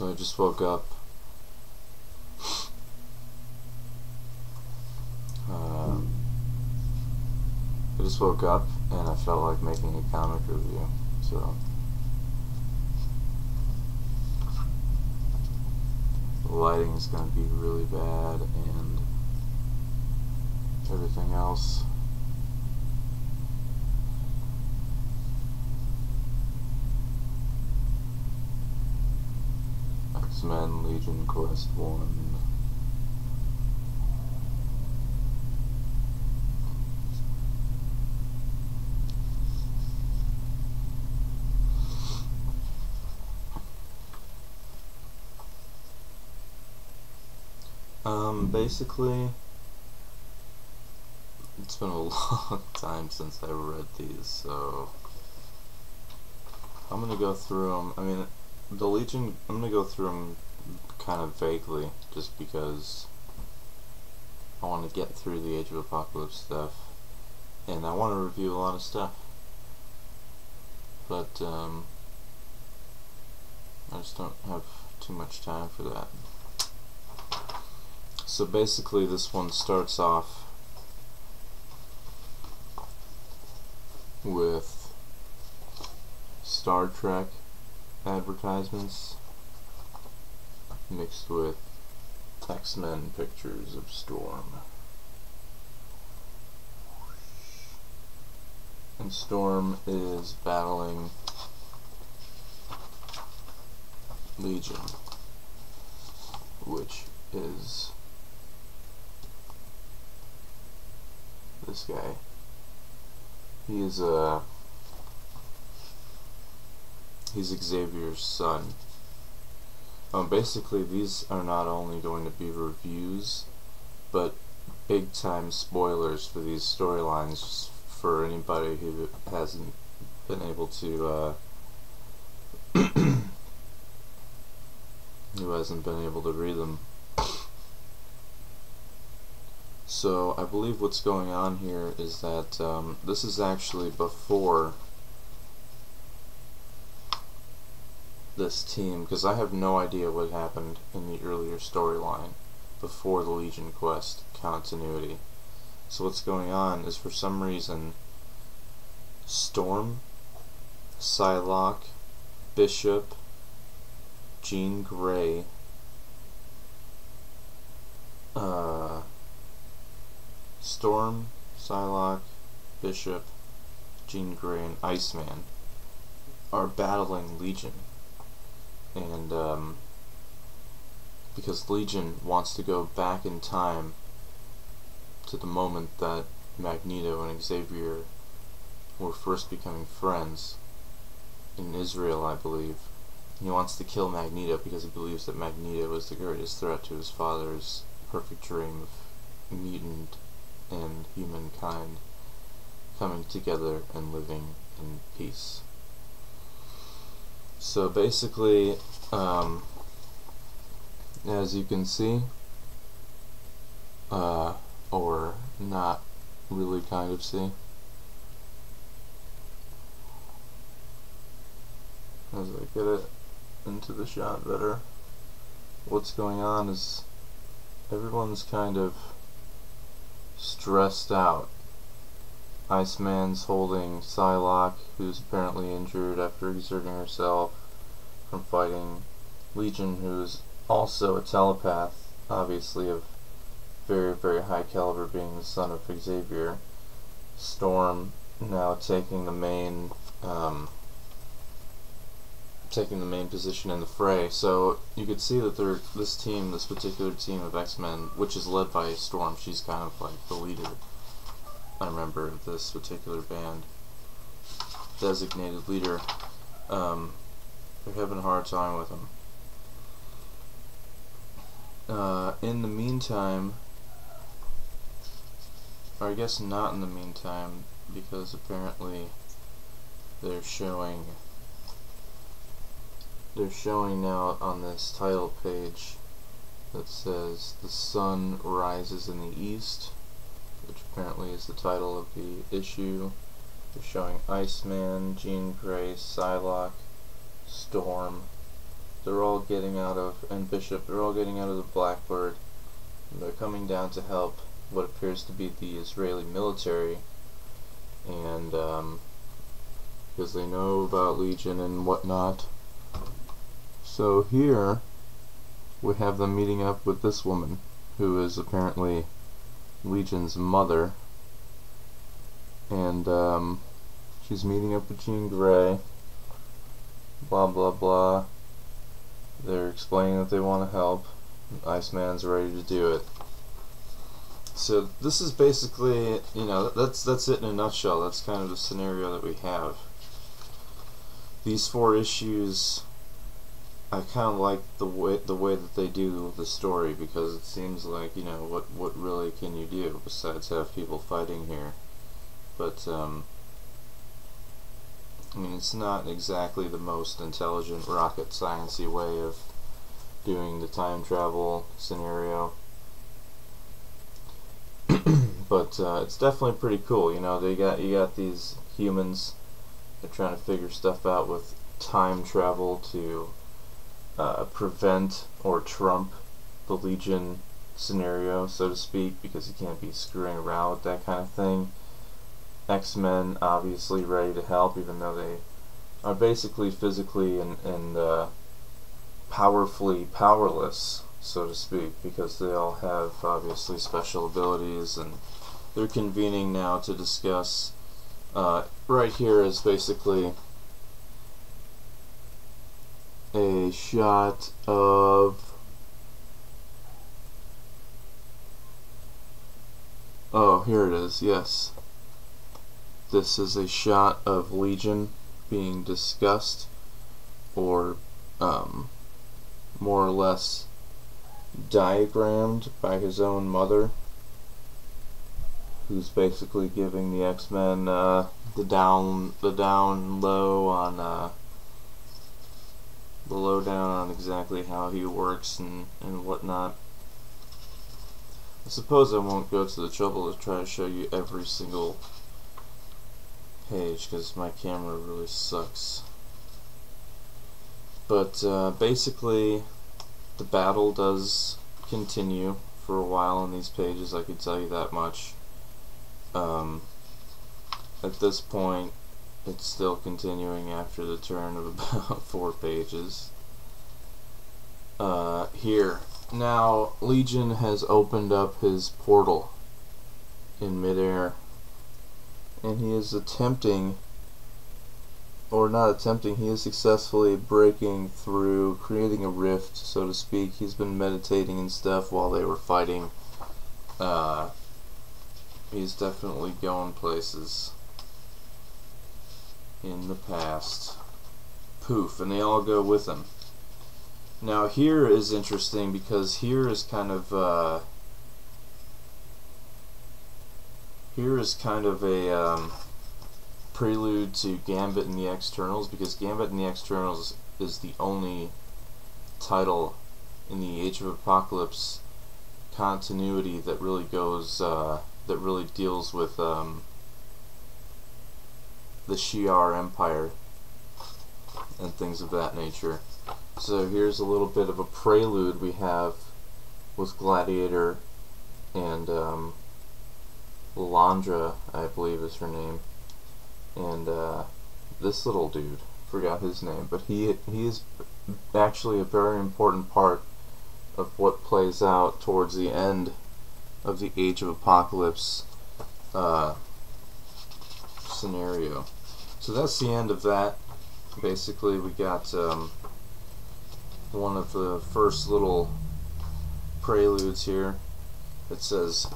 So I just woke up. I just woke up and I felt like making a comic review. So the lighting is going to be really bad and everything else. X-Men Legion Quest 1. Basically, it's been a long time since I read these, so I'm gonna go through them. I mean, the Legion, I'm gonna go through them kind of vaguely, just because I want to get through the Age of Apocalypse stuff, and I want to review a lot of stuff, but I just don't have too much time for that. So basically this one starts off with Star Trek advertisements mixed with X-Men pictures of Storm. And Storm is battling Legion, which is this guy. He is he's Xavier's son. Basically these are not only going to be reviews, but big time spoilers for these storylines for anybody who hasn't been able to read them. So I believe what's going on here is that this is actually before this team, because I have no idea what happened in the earlier storyline before the Legion Quest continuity. So what's going on is, for some reason, Storm, Psylocke, Bishop, Jean Grey, Storm, Psylocke, Bishop, Jean Grey, and Iceman are battling Legion. And because Legion wants to go back in time to the moment that Magneto and Xavier were first becoming friends in Israel, I believe. He wants to kill Magneto because he believes that Magneto is the greatest threat to his father's perfect dream of mutant and humankind coming together and living in peace. So basically, as you can see, or not really kind of see, as I get it into the shot better, what's going on is everyone's kind of stressed out. Iceman's holding Psylocke, who's apparently injured after exerting herself from fighting Legion, who's also a telepath, obviously of very, very high caliber, being the son of Xavier. Storm now taking the main position in the fray. So you could see that this particular team of X-Men, which is led by Storm, she's kind of like the leader, I remember, this particular band, designated leader. They're having a hard time with him. In the meantime, or I guess not in the meantime, because apparently they're showing now on this title page that says "The Sun Rises in the East," which apparently is the title of the issue. They're showing Iceman, Jean Grey, Psylocke, Storm, they're all getting out of, and Bishop, they're all getting out of the Blackbird. And they're coming down to help what appears to be the Israeli military, and because they know about Legion and whatnot. So here we have them meeting up with this woman, who is apparently Legion's mother, and she's meeting up with Jean Grey, blah blah blah. They're explaining that they want to help. Iceman's ready to do it. So this is basically, you know, that's it in a nutshell. That's kind of the scenario that we have. These 4 issues, I kind of like the way that they do the story, because it seems like, you know, what really can you do besides have people fighting here? But I mean, it's not exactly the most intelligent rocket science-y way of doing the time travel scenario. But it's definitely pretty cool. You know, you got these humans, they're trying to figure stuff out with time travel to prevent or trump the Legion scenario, so to speak, because you can't be screwing around with that kind of thing. X-Men obviously ready to help, even though they are basically physically and powerfully powerless, so to speak, because they all have obviously special abilities, and they're convening now to discuss. Right here is basically a shot of, oh, here it is, yes. This is a shot of Legion being discussed, or more or less diagrammed by his own mother, who's basically giving the X-Men the down low on the lowdown on exactly how he works and whatnot. I suppose I won't go to the trouble to try to show you every single page, because my camera really sucks. But basically, the battle does continue for a while on these pages, I can tell you that much. At this point, it's still continuing after the turn of about 4 pages. Here. Now, Legion has opened up his portal in midair, and he is attempting, or not attempting, he is successfully breaking through, creating a rift, so to speak. He's been meditating and stuff while they were fighting. He's definitely going places in the past. Poof, and they all go with him. Now here is interesting, because here is kind of a prelude to Gambit and the Externals, because Gambit and the Externals is the only title in the Age of Apocalypse continuity that really goes that really deals with the Shi'ar Empire and things of that nature. So here's a little bit of a prelude we have with Gladiator and Lilandra, I believe is her name, and this little dude, forgot his name, but he is actually a very important part of what plays out towards the end of the Age of Apocalypse scenario. So that's the end of that. Basically, we got one of the first little preludes here. It says,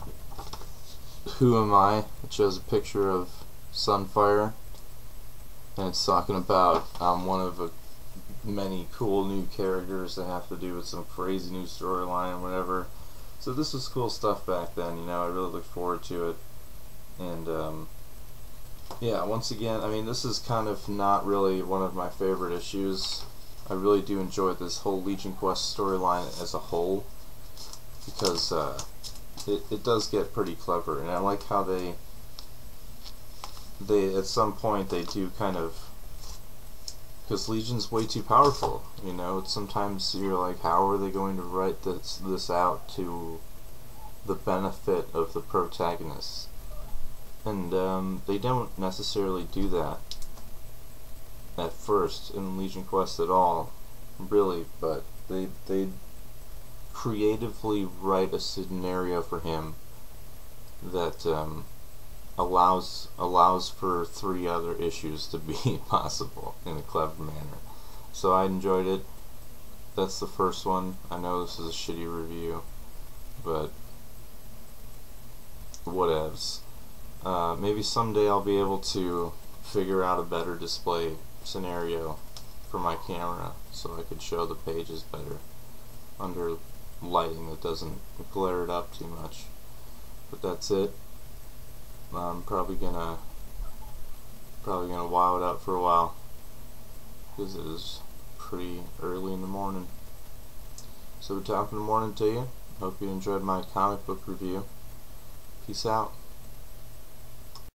"Who am I?" It shows a picture of Sunfire, and it's talking about one of many cool new characters that have to do with some crazy new storyline or whatever. So this was cool stuff back then, you know. I really look forward to it. And yeah, once again, I mean, this is kind of not really one of my favorite issues. I really do enjoy this whole Legion Quest storyline as a whole, because it does get pretty clever, and I like how they at some point they do kind of because Legion's way too powerful. You know, sometimes you're like, how are they going to write this out to the benefit of the protagonist? And they don't necessarily do that at first in Legion Quest at all, really. But they creatively write a scenario for him that allows for 3 other issues to be possible in a clever manner. So I enjoyed it. That's the first one. I know this is a shitty review, but whatevs. Maybe someday I'll be able to figure out a better display scenario for my camera so I could show the pages better under lighting that doesn't glare it up too much. But that's it. I'm probably gonna wow it out for a while because it is pretty early in the morning. So top of the morning to you. Hope you enjoyed my comic book review. Peace out.